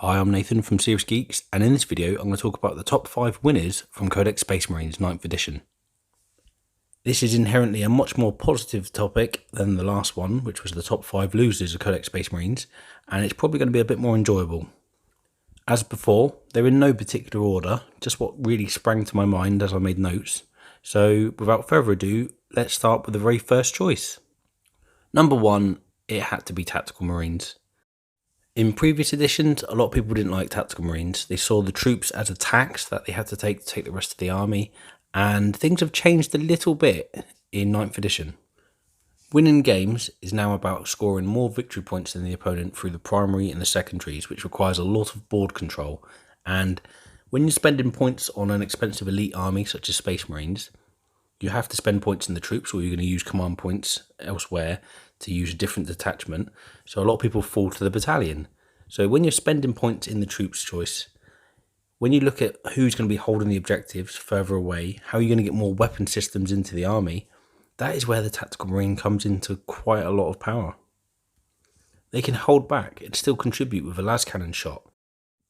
Hi, I'm Nathan from Serious Geeks, and in this video I'm going to talk about the top 5 winners from Codex Space Marines 9th edition. This is inherently a much more positive topic than the last one, which was the top 5 losers of Codex Space Marines, and it's probably going to be a bit more enjoyable. As before, they're in no particular order, just what really sprang to my mind as I made notes. So without further ado, let's start with the very first choice. Number 1, it had to be Tactical Marines. In previous editions, a lot of people didn't like Tactical Marines. They saw the troops as a tax that they had to take the rest of the army, and things have changed a little bit in 9th edition. Winning games is now about scoring more victory points than the opponent through the primary and the secondaries, which requires a lot of board control. And when you're spending points on an expensive elite army such as Space Marines, you have to spend points in the troops, or you're going to use command points elsewhere to use a different detachment. So a lot of people fall to the battalion. So when you're spending points in the troops choice, when you look at who's going to be holding the objectives further away, how you're going to get more weapon systems into the army, that is where the Tactical Marine comes into quite a lot of power. They can hold back and still contribute with a las cannon shot.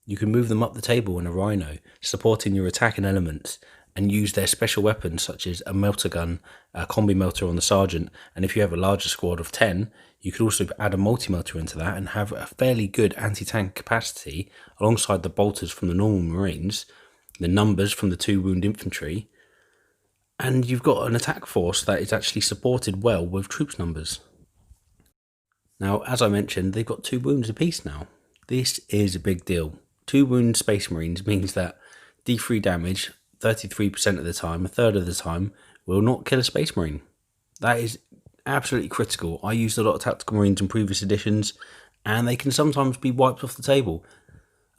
You can move them up the table in a rhino, supporting your attacking elements, and use their special weapons such as a melter gun, a combi melter on the sergeant, and if you have a larger squad of 10, you could also add a multi-melter into that and have a fairly good anti-tank capacity alongside the bolters from the normal Marines, the numbers from the 2 wound infantry, and you've got an attack force that is actually supported well with troops numbers. Now, as I mentioned, they've got 2 wounds apiece now. This is a big deal. 2 wound Space Marines means that D3 damage 33% of the time, a third of the time, will not kill a Space Marine. That is absolutely critical. I used a lot of Tactical Marines in previous editions, and they can sometimes be wiped off the table.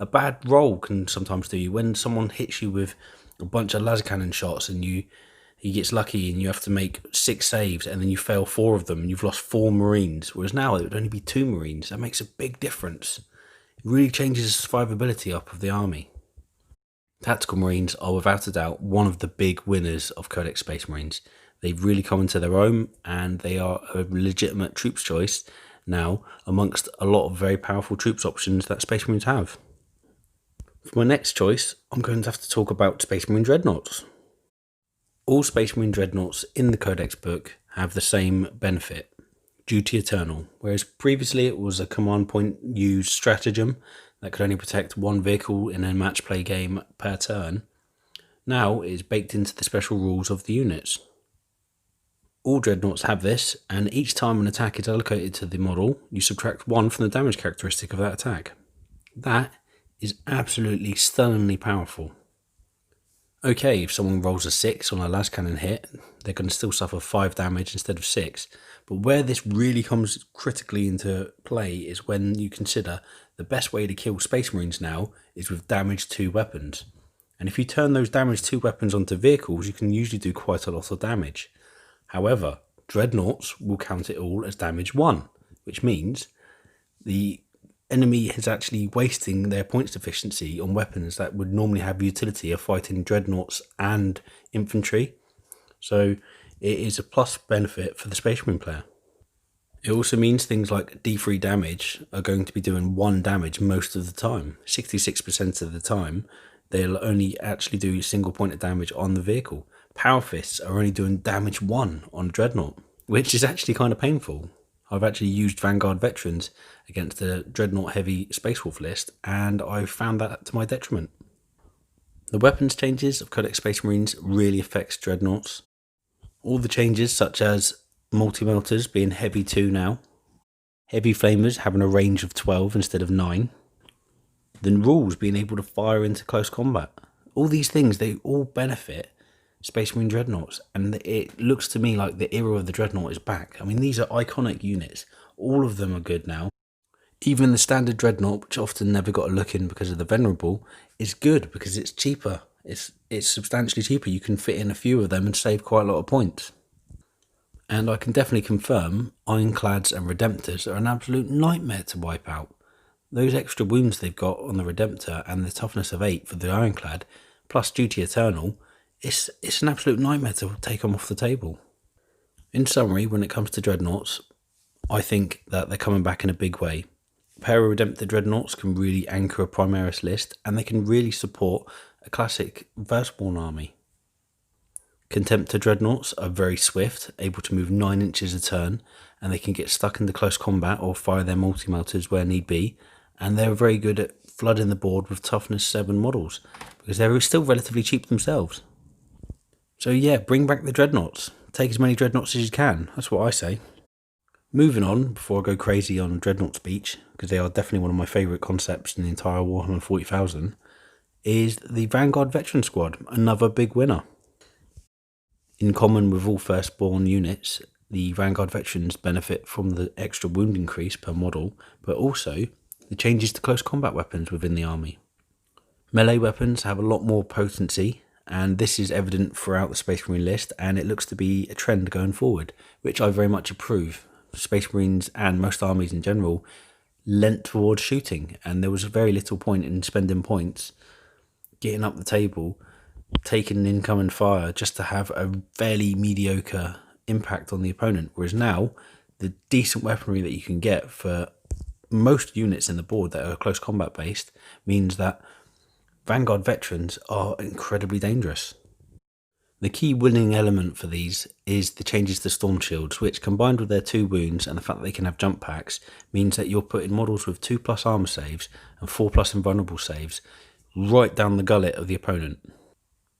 A bad roll can sometimes do you. When someone hits you with a bunch of laser cannon shots and he gets lucky and you have to make 6 saves and then you fail 4 of them and you've lost 4 Marines, whereas now it would only be 2 Marines. That makes a big difference. It really changes the survivability up of the army. Tactical Marines are without a doubt one of the big winners of Codex Space Marines. They've really come into their own, and they are a legitimate troops choice now amongst a lot of very powerful troops options that Space Marines have. For my next choice, I'm going to have to talk about Space Marine Dreadnoughts. All Space Marine Dreadnoughts in the Codex book have the same benefit, Duty Eternal, whereas previously it was a command point used stratagem that could only protect 1 vehicle in a match play game per turn. Now it is baked into the special rules of the units. All Dreadnoughts have this, and each time an attack is allocated to the model, you subtract 1 from the damage characteristic of that attack. That is absolutely stunningly powerful. Okay, if someone rolls a 6 on a las cannon hit, they're going to still suffer 5 damage instead of 6. But where this really comes critically into play is when you consider the best way to kill Space Marines now is with damage 2 weapons. And if you turn those damage 2 weapons onto vehicles, you can usually do quite a lot of damage. However, Dreadnoughts will count it all as damage 1, which means the enemy is actually wasting their points efficiency on weapons that would normally have utility of fighting Dreadnoughts and infantry. So it is a plus benefit for the Space Marine player. It also means things like D3 damage are going to be doing 1 damage most of the time. 66% of the time, they'll only actually do a single point of damage on the vehicle. Power Fists are only doing damage 1 on Dreadnought, which is actually kind of painful. I've actually used Vanguard Veterans against the Dreadnought Heavy Space Wolf list, and I found that to my detriment. The weapons changes of Codex Space Marines really affects Dreadnoughts. All the changes such as multi-melters being heavy 2 now, heavy flamers having a range of 12 instead of 9, then rules being able to fire into close combat. All these things, they all benefit Space Marine Dreadnoughts, and it looks to me like the era of the Dreadnought is back. I mean, these are iconic units. All of them are good now. Even the standard Dreadnought, which often never got a look in because of the Venerable, is good because it's cheaper. It's substantially cheaper. You can fit in a few of them and save quite a lot of points. And I can definitely confirm Ironclads and Redemptors are an absolute nightmare to wipe out. Those extra wounds they've got on the Redemptor and the toughness of 8 for the Ironclad, plus Duty Eternal, it's an absolute nightmare to take them off the table. In summary, when it comes to Dreadnoughts, I think that they're coming back in a big way. A pair of Redemptor Dreadnoughts can really anchor a Primaris list, and they can really support a classic Firstborn army. Contemptor Dreadnoughts are very swift, able to move 9 inches a turn, and they can get stuck into close combat or fire their multi-melters where need be, and they're very good at flooding the board with toughness 7 models, because they're still relatively cheap themselves. So yeah, bring back the Dreadnoughts. Take as many Dreadnoughts as you can, that's what I say. Moving on, before I go crazy on Dreadnought speech, because they are definitely one of my favourite concepts in the entire Warhammer 40,000, is the Vanguard Veteran Squad, another big winner. In common with all Firstborn units, the Vanguard Veterans benefit from the extra wound increase per model, but also the changes to close combat weapons within the army. Melee weapons have a lot more potency, and this is evident throughout the Space Marine list, and it looks to be a trend going forward, which I very much approve. Space Marines and most armies in general lent towards shooting, and there was very little point in spending points getting up the table, taking incoming fire just to have a fairly mediocre impact on the opponent, whereas now the decent weaponry that you can get for most units in the board that are close combat based means that Vanguard Veterans are incredibly dangerous. The key winning element for these is the changes to Storm Shields, which combined with their 2 wounds and the fact that they can have jump packs means that you're putting models with 2+ armor saves and 4+ invulnerable saves right down the gullet of the opponent.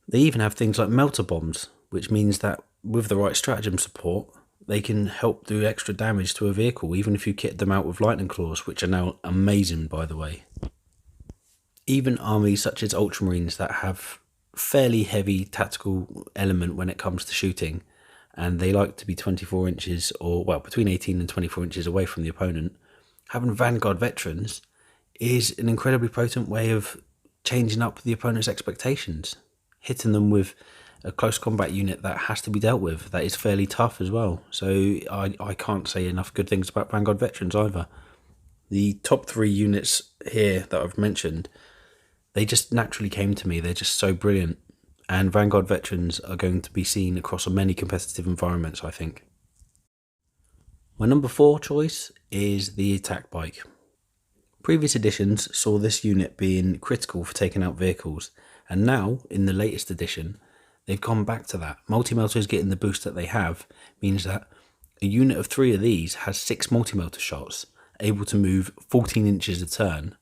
They even have things like melter bombs, which means that with the right stratagem support, they can help do extra damage to a vehicle, even if you kit them out with lightning claws, which are now amazing, by the way. Even armies such as Ultramarines that have fairly heavy tactical element when it comes to shooting, and they like to be 24 inches or, well, between 18 and 24 inches away from the opponent, having Vanguard Veterans is an incredibly potent way of changing up the opponent's expectations, hitting them with a close combat unit that has to be dealt with, that is fairly tough as well. So I can't say enough good things about Vanguard Veterans either. The top 3 units here that I've mentioned, they just naturally came to me. They're just so brilliant. And Vanguard Veterans are going to be seen across many competitive environments, I think. My number 4 choice is the attack bike. Previous editions saw this unit being critical for taking out vehicles, and now, in the latest edition, they've gone back to that. Multi-melters getting the boost that they have means that a unit of 3 of these has 6 multi-melter shots, able to move 14 inches a turn,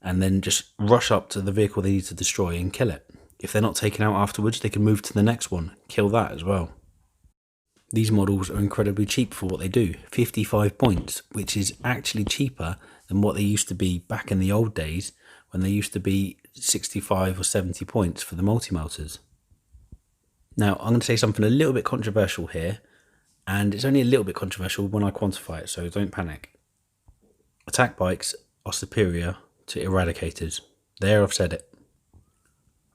and then just rush up to the vehicle they need to destroy and kill it. If they're not taken out afterwards, they can move to the next one, kill that as well. These models are incredibly cheap for what they do, 55 points, which is actually cheaper than what they used to be back in the old days when they used to be 65 or 70 points for the multi-melters. Now, I'm going to say something a little bit controversial here, and it's only a little bit controversial when I quantify it, so don't panic. Attack bikes are superior to Eradicators. There, I've said it.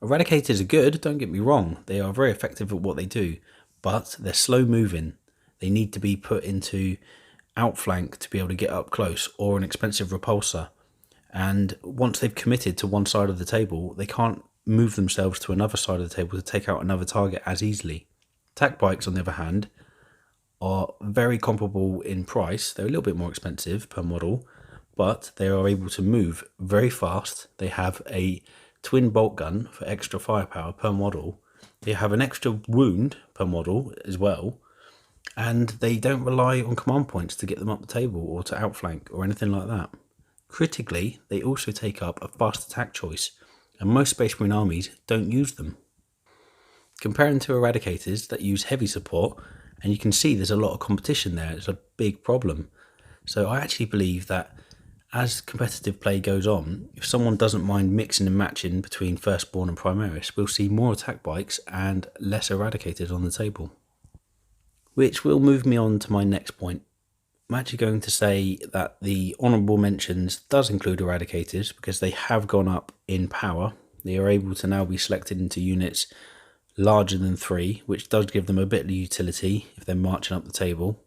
Eradicators are good, don't get me wrong. They are very effective at what they do, but they're slow moving. They need to be put into outflank to be able to get up close, or an expensive repulsor. And once they've committed to one side of the table, they can't move themselves to another side of the table to take out another target as easily. Attack bikes, on the other hand, are very comparable in price. They're a little bit more expensive per model, but they are able to move very fast. They have a twin bolt gun for extra firepower per model. They have an extra wound per model as well, and they don't rely on command points to get them up the table or to outflank or anything like that. Critically, they also take up a fast attack choice, and most Space Marine armies don't use them. Comparing to Eradicators that use heavy support, and you can see there's a lot of competition there, it's a big problem. So I actually believe that as competitive play goes on, if someone doesn't mind mixing and matching between Firstborn and Primaris, we'll see more attack bikes and less Eradicators on the table. Which will move me on to my next point. I'm actually going to say that the honourable mentions does include Eradicators because they have gone up in power. They are able to now be selected into units larger than 3, which does give them a bit of utility if they're marching up the table.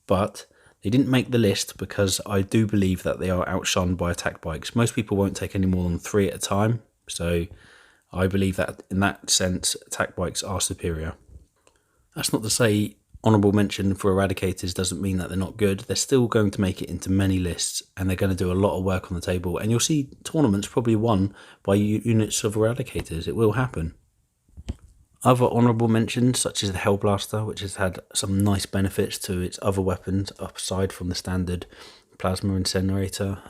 But they didn't make the list because I do believe that they are outshunned by attack bikes. Most people won't take any more than 3 at a time, so I believe that in that sense attack bikes are superior. That's not to say Honourable mention for Eradicators doesn't mean that they're not good. They're still going to make it into many lists, and they're going to do a lot of work on the table, and you'll see tournaments probably won by units of Eradicators. It will happen. Other honourable mentions, such as the Hellblaster, which has had some nice benefits to its other weapons, aside from the standard Plasma Incinerator.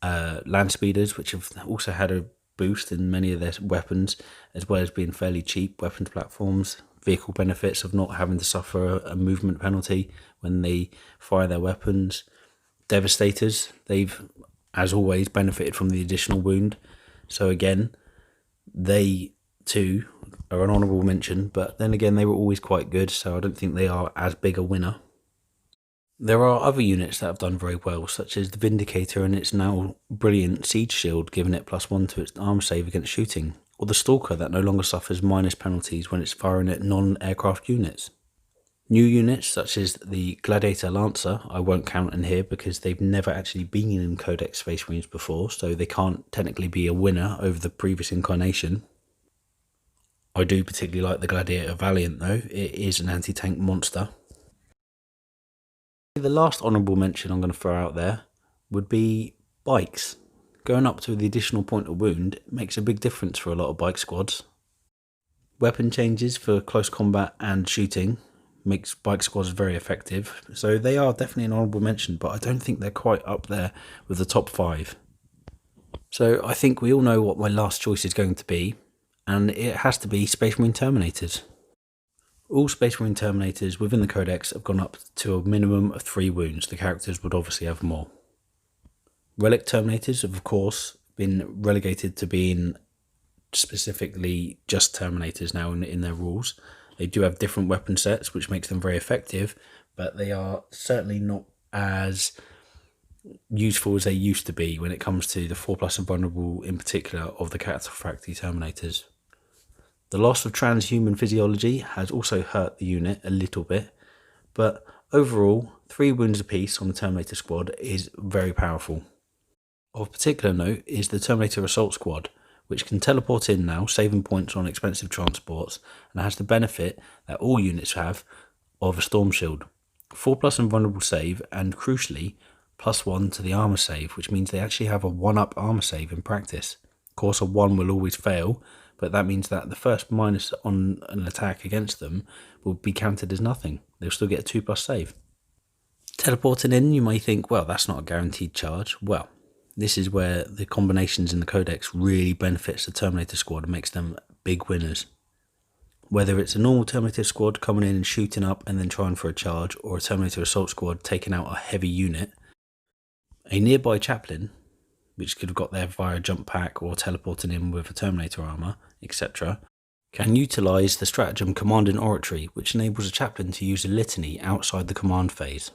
Land Speeders, which have also had a boost in many of their weapons, as well as being fairly cheap weapons platforms. Vehicle benefits of not having to suffer a movement penalty when they fire their weapons. Devastators, they've, as always, benefited from the additional wound. So again, they too are an honourable mention, but then again they were always quite good, so I don't think they are as big a winner. There are other units that have done very well, such as the Vindicator and its now brilliant Siege Shield, giving it +1 to its armor save against shooting, or the Stalker that no longer suffers minus penalties when it's firing at non-aircraft units. New units such as the Gladiator Lancer I won't count in here because they've never actually been in Codex Space Marines before, so they can't technically be a winner over the previous incarnation. I do particularly like the Gladiator Valiant though, it is an anti-tank monster. The last honourable mention I'm going to throw out there would be bikes. Going up to the additional point of wound makes a big difference for a lot of bike squads. Weapon changes for close combat and shooting makes bike squads very effective, so they are definitely an honourable mention, but I don't think they're quite up there with the top 5. So I think we all know what my last choice is going to be, and it has to be Space Marine Terminators. All Space Marine Terminators within the Codex have gone up to a minimum of 3 wounds. The characters would obviously have more. Relic Terminators have of course been relegated to being specifically just Terminators now in their rules. They do have different weapon sets which makes them very effective, but they are certainly not as useful as they used to be when it comes to the 4+ and vulnerable in particular of the Cataphractii Terminators. The loss of transhuman physiology has also hurt the unit a little bit, but overall 3 wounds apiece on the Terminator squad is very powerful. Of particular note is the Terminator Assault Squad, which can teleport in now, saving points on expensive transports, and has the benefit that all units have of a Storm Shield, 4+ and vulnerable save, and crucially +1 to the armor save, which means they actually have a 1-up armor save in practice. Of course a 1 will always fail, but that means that the first minus on an attack against them will be counted as nothing. They'll still get a 2+ save. Teleporting in, you may think, well, that's not a guaranteed charge. Well, this is where the combinations in the Codex really benefits the Terminator squad and makes them big winners. Whether it's a normal Terminator squad coming in and shooting up and then trying for a charge, or a Terminator Assault Squad taking out a heavy unit, a nearby chaplain, which could have got there via a jump pack or teleporting in with a Terminator armor, etc., can utilise the stratagem Command in Oratory, which enables a chaplain to use a litany outside the command phase.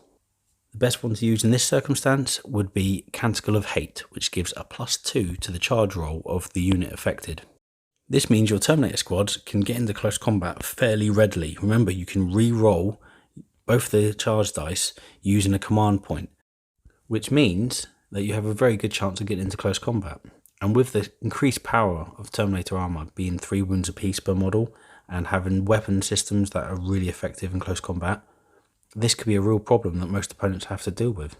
The best one to use in this circumstance would be Canticle of Hate, which gives a +2 to the charge roll of the unit affected. This means your Terminator squads can get into close combat fairly readily. Remember, you can re-roll both the charge dice using a command point, which means that you have a very good chance of getting into close combat. And with the increased power of Terminator armor being 3 wounds apiece per model, and having weapon systems that are really effective in close combat, this could be a real problem that most opponents have to deal with.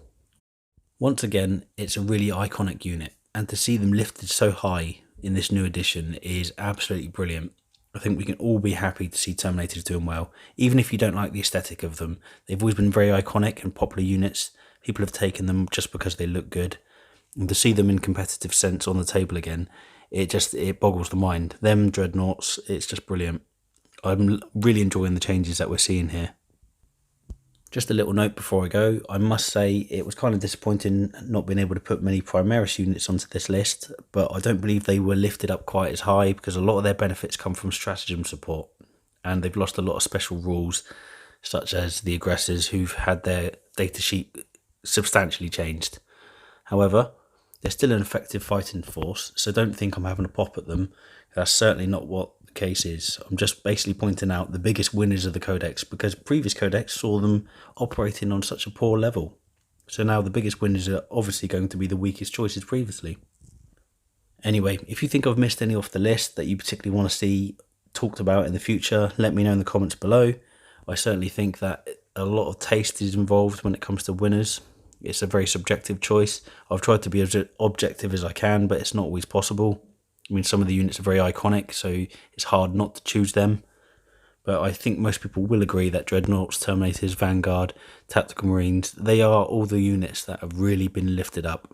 Once again, it's a really iconic unit, and to see them lifted so high in this new edition is absolutely brilliant. I think we can all be happy to see Terminators doing well, even if you don't like the aesthetic of them. They've always been very iconic and popular units. People have taken them just because they look good, and to see them in competitive sense on the table again, it boggles the mind. Them Dreadnoughts, it's just brilliant. I'm really enjoying the changes that we're seeing here. Just a little note before I go, I must say it was kind of disappointing not being able to put many Primaris units onto this list, but I don't believe they were lifted up quite as high because a lot of their benefits come from stratagem support, and they've lost a lot of special rules, such as the aggressors who've had their data sheet substantially changed. However, they're still an effective fighting force, so don't think I'm having a pop at them. That's certainly not what the case is. I'm just basically pointing out the biggest winners of the Codex, because previous Codex saw them operating on such a poor level. So now the biggest winners are obviously going to be the weakest choices previously. Anyway, if you think I've missed any off the list that you particularly want to see talked about in the future, let me know in the comments below. I certainly think that a lot of taste is involved when it comes to winners. It's a very subjective choice. I've tried to be as objective as I can, but it's not always possible. I mean, some of the units are very iconic, so it's hard not to choose them. But I think most people will agree that Dreadnoughts, Terminators, Vanguard, Tactical Marines, they are all the units that have really been lifted up.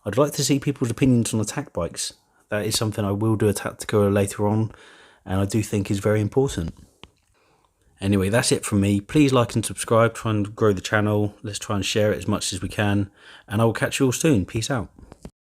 I'd like to see people's opinions on attack bikes. That is something I will do a tactical later on, and I do think is very important. Anyway, that's it from me. Please like and subscribe, try and grow the channel. Let's try and share it as much as we can, and I will catch you all soon. Peace out.